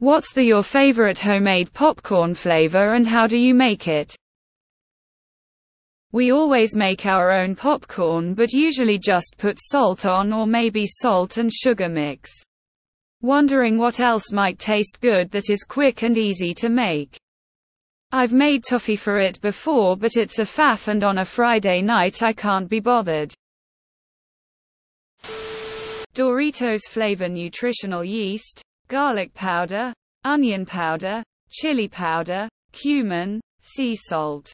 What's your favorite homemade popcorn flavor and how do you make it? We always make our own popcorn but usually just put salt on or maybe salt and sugar mix. Wondering what else might taste good that is quick and easy to make? I've made toffee for it before but it's a faff and on a Friday night I can't be bothered. Doritos flavor nutritional yeast, garlic powder, onion powder, chili powder, cumin, sea salt.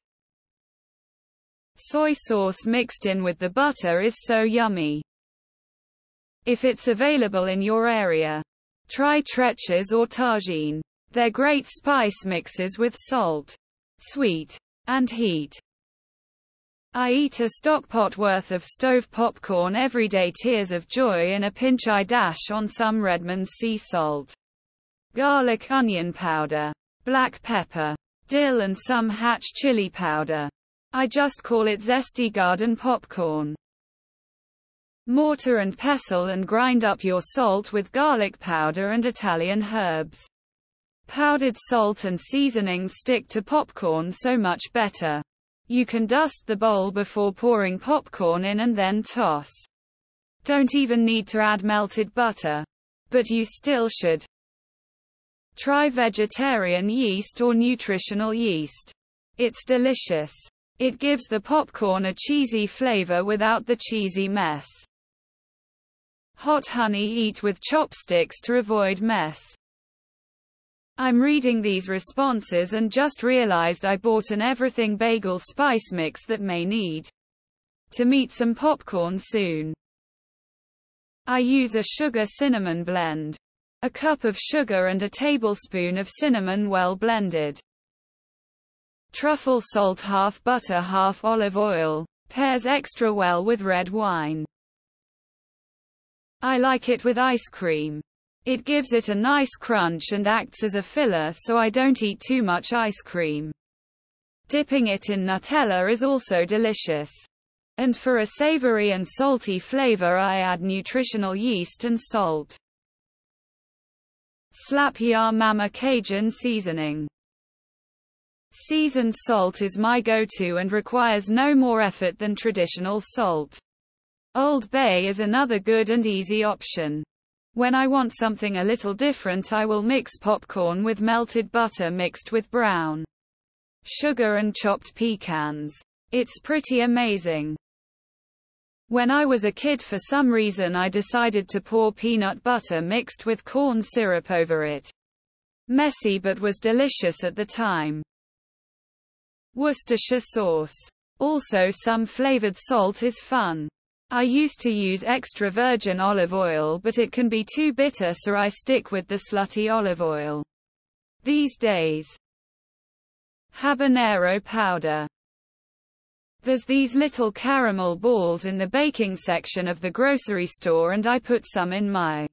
Soy sauce mixed in with the butter is so yummy. If it's available in your area, try Treacher's or Tagine. They're great spice mixes with salt, sweet, and heat. I eat a stock pot worth of stove popcorn every day. Tears of joy in a pinch I dash on some Redmond's sea salt, garlic onion powder, black pepper, dill and some Hatch chili powder. I just call it zesty garden popcorn. Mortar and pestle and grind up your salt with garlic powder and Italian herbs. Powdered salt and seasonings stick to popcorn so much better. You can dust the bowl before pouring popcorn in and then toss. Don't even need to add melted butter. But you still should. Try vegetarian yeast or nutritional yeast. It's delicious. It gives the popcorn a cheesy flavor without the cheesy mess. Hot honey, eat with chopsticks to avoid mess. I'm reading these responses and just realized I bought an everything bagel spice mix that may need to meet some popcorn soon. I use a sugar cinnamon blend. A cup of sugar and a tablespoon of cinnamon well blended. Truffle salt, half butter, half olive oil, pairs extra well with red wine. I like it with ice cream. It gives it a nice crunch and acts as a filler so I don't eat too much ice cream. Dipping it in Nutella is also delicious. And for a savory and salty flavor I add nutritional yeast and salt. Slap Ya Mama Cajun seasoning. Seasoned salt is my go-to and requires no more effort than traditional salt. Old Bay is another good and easy option. When I want something a little different I will mix popcorn with melted butter mixed with brown sugar and chopped pecans. It's pretty amazing. When I was a kid for some reason I decided to pour peanut butter mixed with corn syrup over it. Messy but was delicious at the time. Worcestershire sauce. Also some flavored salt is fun. I used to use extra virgin olive oil but it can be too bitter so I stick with the slutty olive oil these days. Habanero powder. There's these little caramel balls in the baking section of the grocery store and I put some in my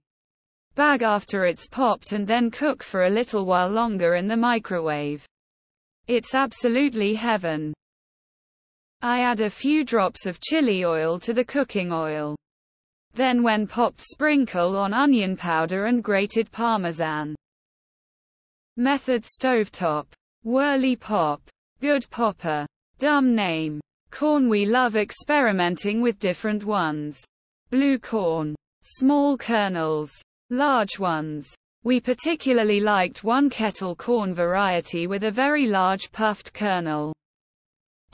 bag after it's popped and then cook for a little while longer in the microwave. It's absolutely heaven. I add a few drops of chili oil to the cooking oil. Then when popped sprinkle on onion powder and grated parmesan. Method stovetop. Whirly pop. Good popper. Dumb name. Corn. We love experimenting with different ones. Blue corn. Small kernels. Large ones. We particularly liked one kettle corn variety with a very large puffed kernel.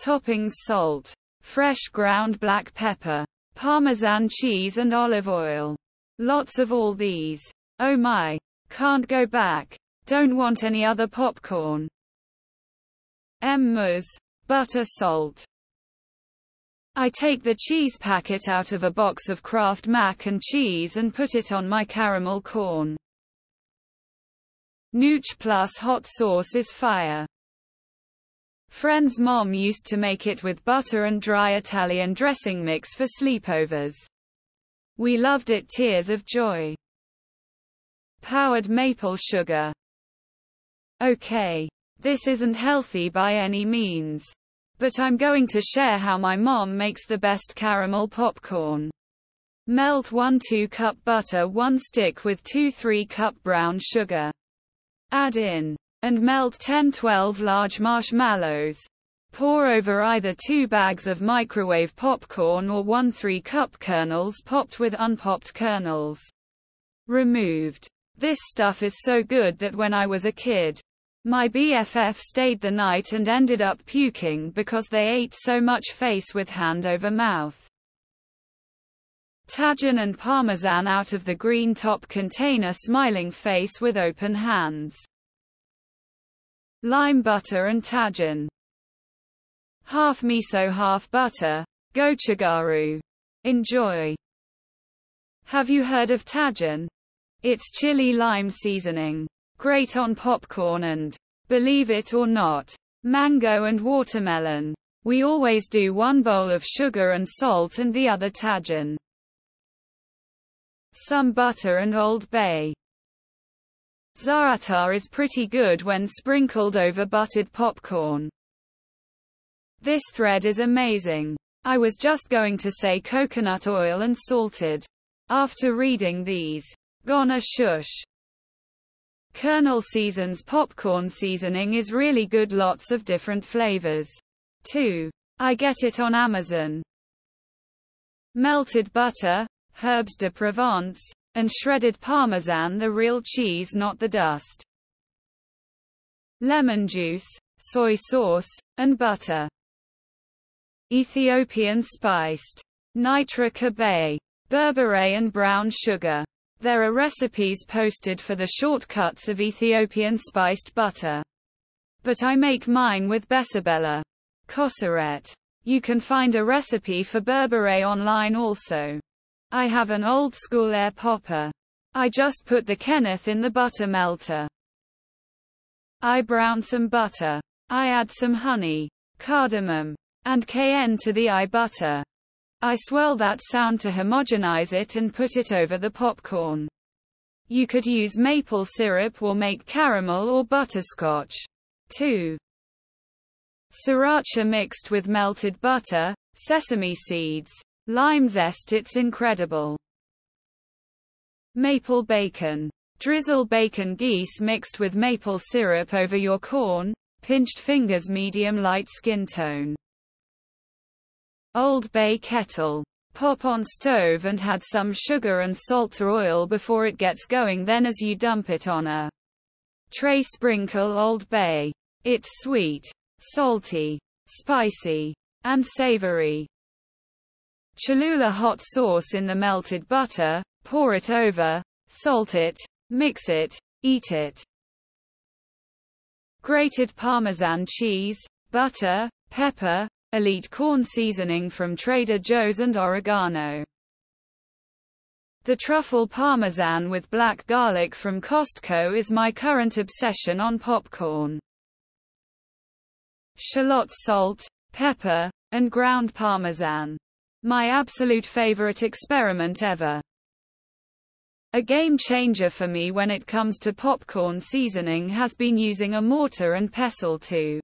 Toppings: salt, fresh ground black pepper, Parmesan cheese and olive oil. Lots of all these. Oh my. Can't go back. Don't want any other popcorn. Muz. Butter salt. I take the cheese packet out of a box of Kraft mac and cheese and put it on my caramel corn. Nooch plus hot sauce is fire. Friend's mom used to make it with butter and dry Italian dressing mix for sleepovers. We loved it. Tears of joy. Powdered maple sugar. Okay. This isn't healthy by any means. But I'm going to share how my mom makes the best caramel popcorn. Melt 1-2 cup butter, 1 stick with 2-3 cup brown sugar. Add in and melt 10-12 large marshmallows. Pour over either 2 bags of microwave popcorn or 1 3-cup kernels popped with unpopped kernels removed. This stuff is so good that when I was a kid, my BFF stayed the night and ended up puking because they ate so much face with hand over mouth. Tajin and parmesan out of the green top container, smiling face with open hands. Lime butter and tajin. Half miso, half butter. Gochugaru. Enjoy. Have you heard of tajin? It's chili lime seasoning. Great on popcorn and, believe it or not, mango and watermelon. We always do 1 bowl of sugar and salt and the other tajin. Some butter and Old Bay. Za'atar is pretty good when sprinkled over buttered popcorn. This thread is amazing. I was just going to say coconut oil and salted. After reading these. Gonna shush. Kernel Seasons popcorn seasoning is really good, lots of different flavors. 2. I get it on Amazon. Melted butter, herbes de Provence, and shredded parmesan, the real cheese, not the dust. Lemon juice, soy sauce, and butter. Ethiopian spiced. Nitrica bay, berbere and brown sugar. There are recipes posted for the shortcuts of Ethiopian spiced butter. But I make mine with besabella. Kosseret. You can find a recipe for berbere online also. I have an old school air popper. I just put the kenneth in the butter melter. I brown some butter. I add some honey, cardamom, and cayenne to the butter. I swirl that sound to homogenize it and put it over the popcorn. You could use maple syrup or make caramel or butterscotch. 2. Sriracha mixed with melted butter, sesame seeds, lime zest, it's incredible. Maple bacon. Drizzle bacon geese mixed with maple syrup over your corn, pinched fingers, medium light skin tone. Old Bay kettle. Pop on stove and add some sugar and salt or oil before it gets going, then as you dump it on a tray, sprinkle Old Bay. It's sweet, salty, spicy, and savory. Cholula hot sauce in the melted butter, pour it over, salt it, mix it, eat it. Grated Parmesan cheese, butter, pepper, elite corn seasoning from Trader Joe's and oregano. The truffle parmesan with black garlic from Costco is my current obsession on popcorn. Shallot salt, pepper, and ground parmesan. My absolute favorite experiment ever. A game changer for me when it comes to popcorn seasoning has been using a mortar and pestle to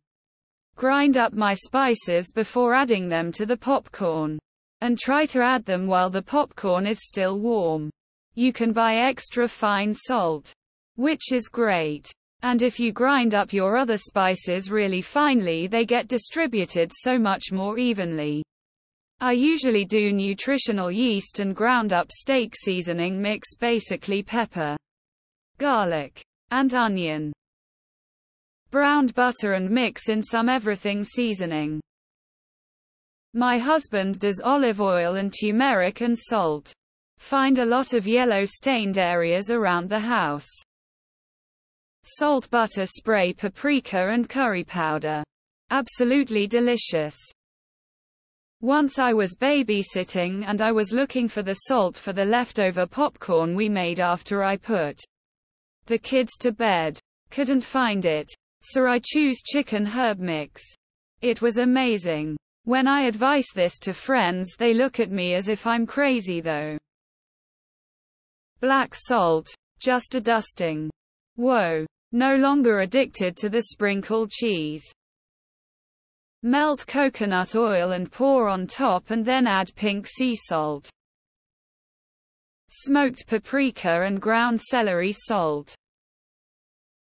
grind up my spices before adding them to the popcorn. And try to add them while the popcorn is still warm. You can buy extra fine salt, which is great. And if you grind up your other spices really finely, they get distributed so much more evenly. I usually do nutritional yeast and ground up steak seasoning mix, basically pepper, garlic, and onion. Browned butter and mix in some everything seasoning. My husband does olive oil and turmeric and salt. Find a lot of yellow stained areas around the house. Salt butter spray, paprika and curry powder. Absolutely delicious. Once I was babysitting and I was looking for the salt for the leftover popcorn we made after I put the kids to bed. Couldn't find it. So I choose chicken herb mix. It was amazing. When I advise this to friends, they look at me as if I'm crazy though. Black salt, just a dusting. Whoa. No longer addicted to the sprinkled cheese. Melt coconut oil and pour on top and then add pink sea salt. Smoked paprika and ground celery salt.